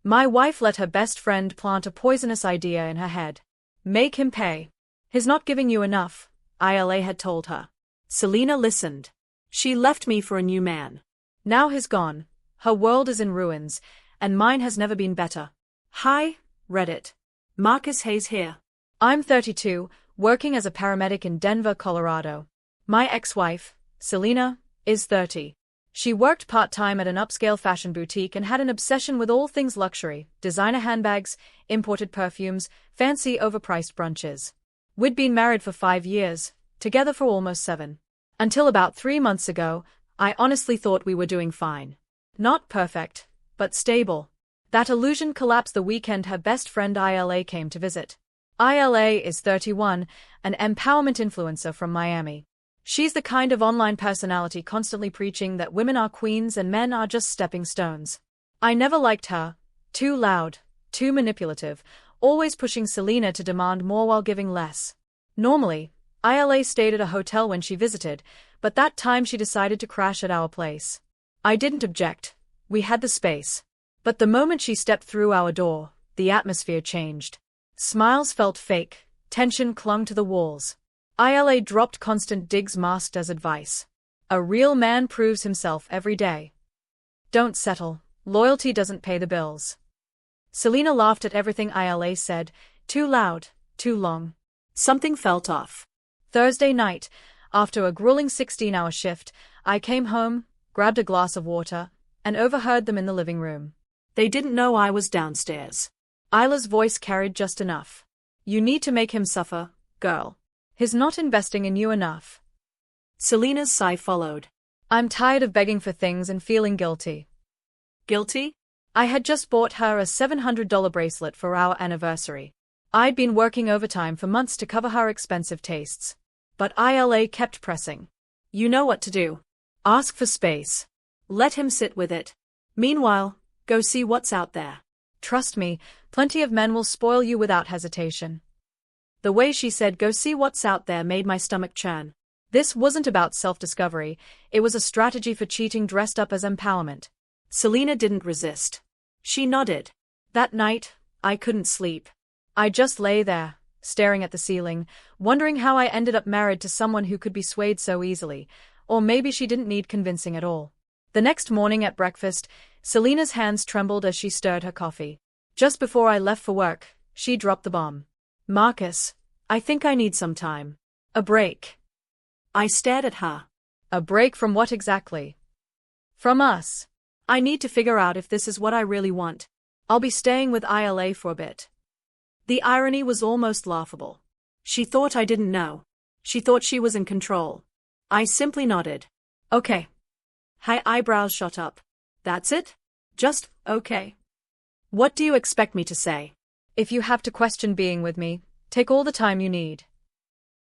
My wife let her best friend plant a poisonous idea in her head. Make him pay. He's not giving you enough, Isla had told her. Selena listened. She left me for a new man. Now he's gone. Her world is in ruins, and mine has never been better. Hi, Reddit. Marcus Hayes here. I'm 32, working as a paramedic in Denver, Colorado. My ex-wife, Selena, is 30. She worked part-time at an upscale fashion boutique and had an obsession with all things luxury, designer handbags, imported perfumes, fancy overpriced brunches. We'd been married for 5 years, together for almost 7. Until about 3 months ago, I honestly thought we were doing fine. Not perfect, but stable. That illusion collapsed the weekend her best friend Isla came to visit. Isla is 31, an empowerment influencer from Miami. She's the kind of online personality constantly preaching that women are queens and men are just stepping stones. I never liked her. Too loud, too manipulative, always pushing Selena to demand more while giving less. Normally, Isla stayed at a hotel when she visited, but that time she decided to crash at our place. I didn't object. We had the space. But the moment she stepped through our door, the atmosphere changed. Smiles felt fake, tension clung to the walls. Isla dropped constant digs masked as advice. A real man proves himself every day. Don't settle. Loyalty doesn't pay the bills. Selena laughed at everything Isla said, too loud, too long. Something felt off. Thursday night, after a grueling 16-hour shift, I came home, grabbed a glass of water, and overheard them in the living room. They didn't know I was downstairs. Isla's voice carried just enough. You need to make him suffer, girl. He's not investing in you enough. Selena's sigh followed. I'm tired of begging for things and feeling guilty. Guilty? I had just bought her a $700 bracelet for our anniversary. I'd been working overtime for months to cover her expensive tastes. But Isla kept pressing. You know what to do. Ask for space. Let him sit with it. Meanwhile, go see what's out there. Trust me, plenty of men will spoil you without hesitation. The way she said go see what's out there made my stomach churn. This wasn't about self-discovery, it was a strategy for cheating dressed up as empowerment. Selena didn't resist. She nodded. That night, I couldn't sleep. I just lay there, staring at the ceiling, wondering how I ended up married to someone who could be swayed so easily, or maybe she didn't need convincing at all. The next morning at breakfast, Selena's hands trembled as she stirred her coffee. Just before I left for work, she dropped the bomb. Marcus, I think I need some time. A break. I stared at her. A break from what exactly? From us. I need to figure out if this is what I really want. I'll be staying with Isla for a bit. The irony was almost laughable. She thought I didn't know. She thought she was in control. I simply nodded. Okay. Her eyebrows shot up. That's it? Just, okay. What do you expect me to say? If you have to question being with me, take all the time you need.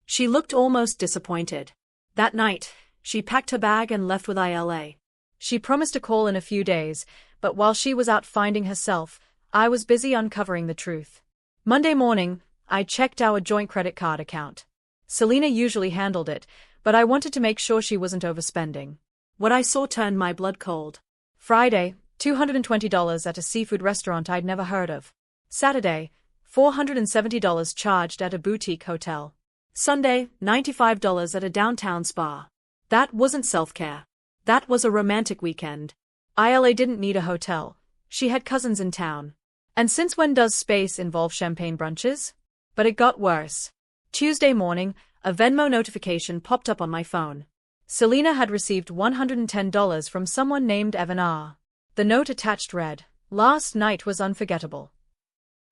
She looked almost disappointed. That night, she packed her bag and left with Isla. She promised to call in a few days, but while she was out finding herself, I was busy uncovering the truth. Monday morning, I checked our joint credit card account. Selena usually handled it, but I wanted to make sure she wasn't overspending. What I saw turned my blood cold. Friday, $220 at a seafood restaurant I'd never heard of. Saturday, $470 charged at a boutique hotel. Sunday, $95 at a downtown spa. That wasn't self-care. That was a romantic weekend. Isla didn't need a hotel. She had cousins in town. And since when does space involve champagne brunches? But it got worse. Tuesday morning, a Venmo notification popped up on my phone. Selena had received $110 from someone named Evan R. The note attached read, "Last night was unforgettable."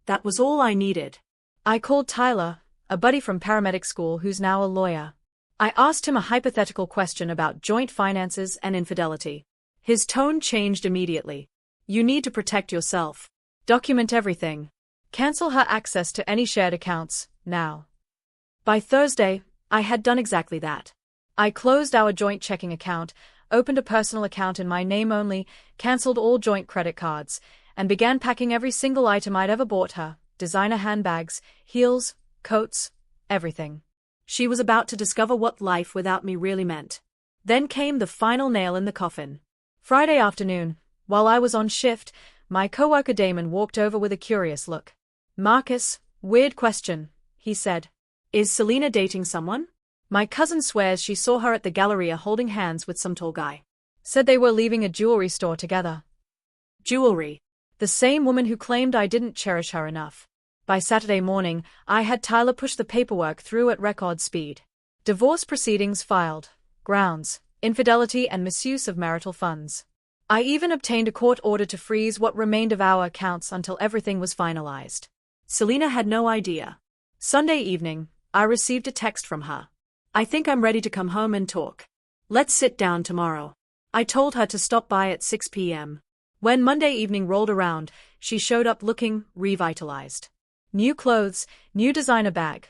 That was all I needed. I called Tyler, a buddy from paramedic school who's now a lawyer. I asked him a hypothetical question about joint finances and infidelity. His tone changed immediately. You need to protect yourself. Document everything. Cancel her access to any shared accounts, now. By Thursday, I had done exactly that. I closed our joint checking account, opened a personal account in my name only, cancelled all joint credit cards, and began packing every single item I'd ever bought her, designer handbags, heels, coats, everything. She was about to discover what life without me really meant. Then came the final nail in the coffin. Friday afternoon, while I was on shift, My coworker Damon walked over with a curious look. Marcus, weird question, he said. Is Selena dating someone? My cousin swears she saw her at the Galleria holding hands with some tall guy. Said they were leaving a jewelry store together. Jewelry. The same woman who claimed I didn't cherish her enough. By Saturday morning, I had Tyler push the paperwork through at record speed. Divorce proceedings filed. Grounds: infidelity and misuse of marital funds. I even obtained a court order to freeze what remained of our accounts until everything was finalized. Selena had no idea. Sunday evening, I received a text from her. I think I'm ready to come home and talk. Let's sit down tomorrow. I told her to stop by at 6 p.m. When Monday evening rolled around, she showed up looking revitalized. New clothes, new designer bag.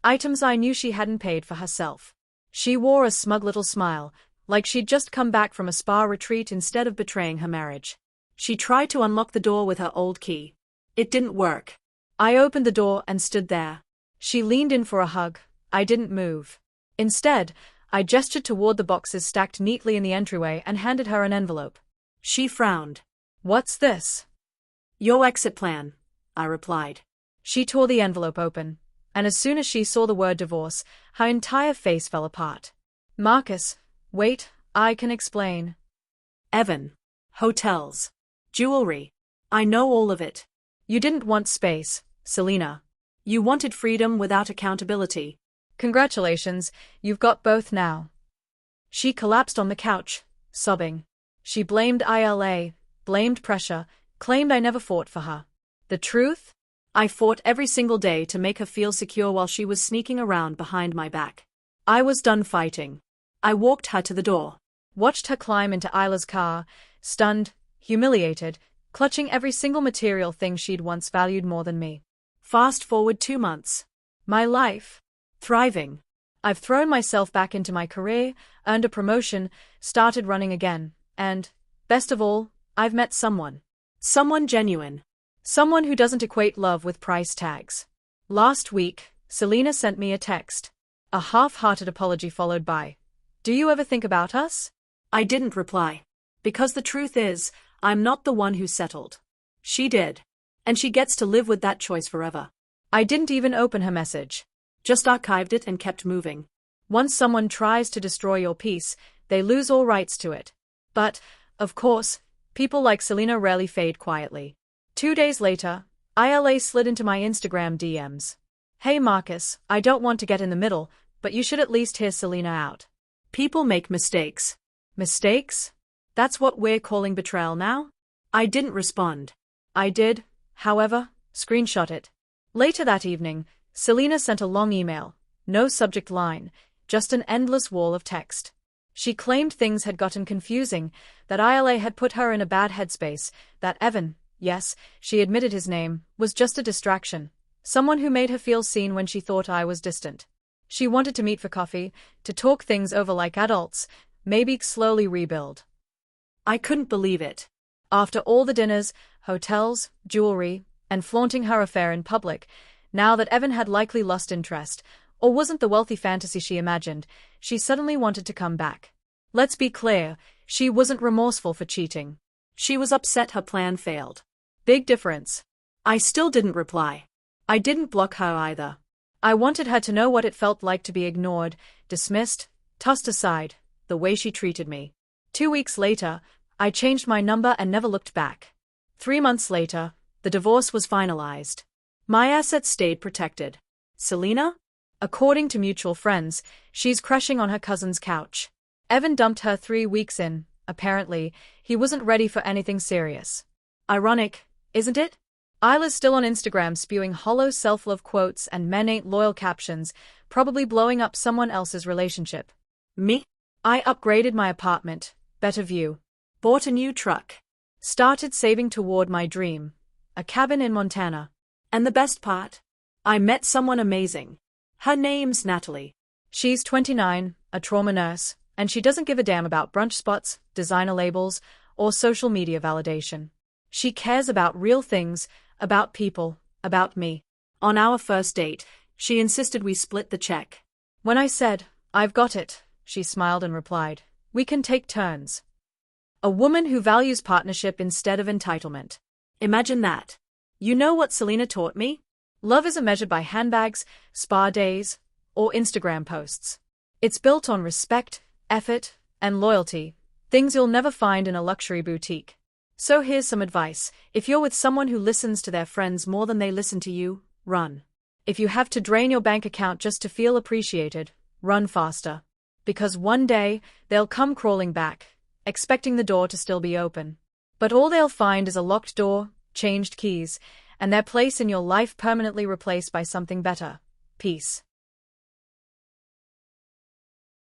Items I knew she hadn't paid for herself. She wore a smug little smile, like she'd just come back from a spa retreat instead of betraying her marriage. She tried to unlock the door with her old key. It didn't work. I opened the door and stood there. She leaned in for a hug. I didn't move. Instead, I gestured toward the boxes stacked neatly in the entryway and handed her an envelope. She frowned. What's this? Your exit plan, I replied. She tore the envelope open, and as soon as she saw the word divorce, her entire face fell apart. Marcus, wait, I can explain. Evan. Hotels. Jewelry. I know all of it. You didn't want space, Selena. You wanted freedom without accountability. Congratulations, you've got both now. She collapsed on the couch, sobbing. She blamed ILA, blamed pressure, claimed I never fought for her. The truth? I fought every single day to make her feel secure while she was sneaking around behind my back. I was done fighting. I walked her to the door. Watched her climb into Isla's car, stunned, humiliated, clutching every single material thing she'd once valued more than me. Fast forward 2 months. My life. Thriving. I've thrown myself back into my career, earned a promotion, started running again, and, best of all, I've met someone. Someone genuine. Someone who doesn't equate love with price tags. Last week, Selena sent me a text. A half-hearted apology followed by, "Do you ever think about us?" I didn't reply. Because the truth is, I'm not the one who settled. She did. And she gets to live with that choice forever. I didn't even open her message. Just archived it and kept moving. Once someone tries to destroy your peace, they lose all rights to it. But, of course, people like Selena rarely fade quietly. 2 days later, ILA slid into my Instagram DMs. "Hey Marcus, I don't want to get in the middle, but you should at least hear Selena out." People make mistakes. Mistakes? That's what we're calling betrayal now? I didn't respond. I did, however, screenshot it. Later that evening, Selena sent a long email, no subject line, just an endless wall of text. She claimed things had gotten confusing, that ILA had put her in a bad headspace, that Evan, yes, she admitted his name, was just a distraction, someone who made her feel seen when she thought I was distant. She wanted to meet for coffee, to talk things over like adults, maybe slowly rebuild. I couldn't believe it. After all the dinners, hotels, jewelry, and flaunting her affair in public, now that Evan had likely lost interest, or wasn't the wealthy fantasy she imagined, she suddenly wanted to come back. Let's be clear, she wasn't remorseful for cheating. She was upset her plan failed. Big difference. I still didn't reply. I didn't block her either. I wanted her to know what it felt like to be ignored, dismissed, tossed aside, the way she treated me. 2 weeks later, I changed my number and never looked back. 3 months later, the divorce was finalized. My assets stayed protected. Selena? According to mutual friends, she's crashing on her cousin's couch. Evan dumped her 3 weeks in. Apparently, he wasn't ready for anything serious. Ironic, isn't it? Isla's still on Instagram spewing hollow self-love quotes and men ain't loyal captions, probably blowing up someone else's relationship. Me? I upgraded my apartment, better view. Bought a new truck. Started saving toward my dream, a cabin in Montana. And the best part? I met someone amazing. Her name's Natalie. She's 29, a trauma nurse, and she doesn't give a damn about brunch spots, designer labels, or social media validation. She cares about real things, about people, about me. On our first date, she insisted we split the check. When I said, "I've got it," she smiled and replied, "We can take turns." A woman who values partnership instead of entitlement. Imagine that. You know what Selena taught me? Love isn't measured by handbags, spa days, or Instagram posts. It's built on respect, effort, and loyalty, things you'll never find in a luxury boutique. So here's some advice. If you're with someone who listens to their friends more than they listen to you, run. If you have to drain your bank account just to feel appreciated, run faster. Because one day, they'll come crawling back, expecting the door to still be open. But all they'll find is a locked door, changed keys, and their place in your life permanently replaced by something better. Peace.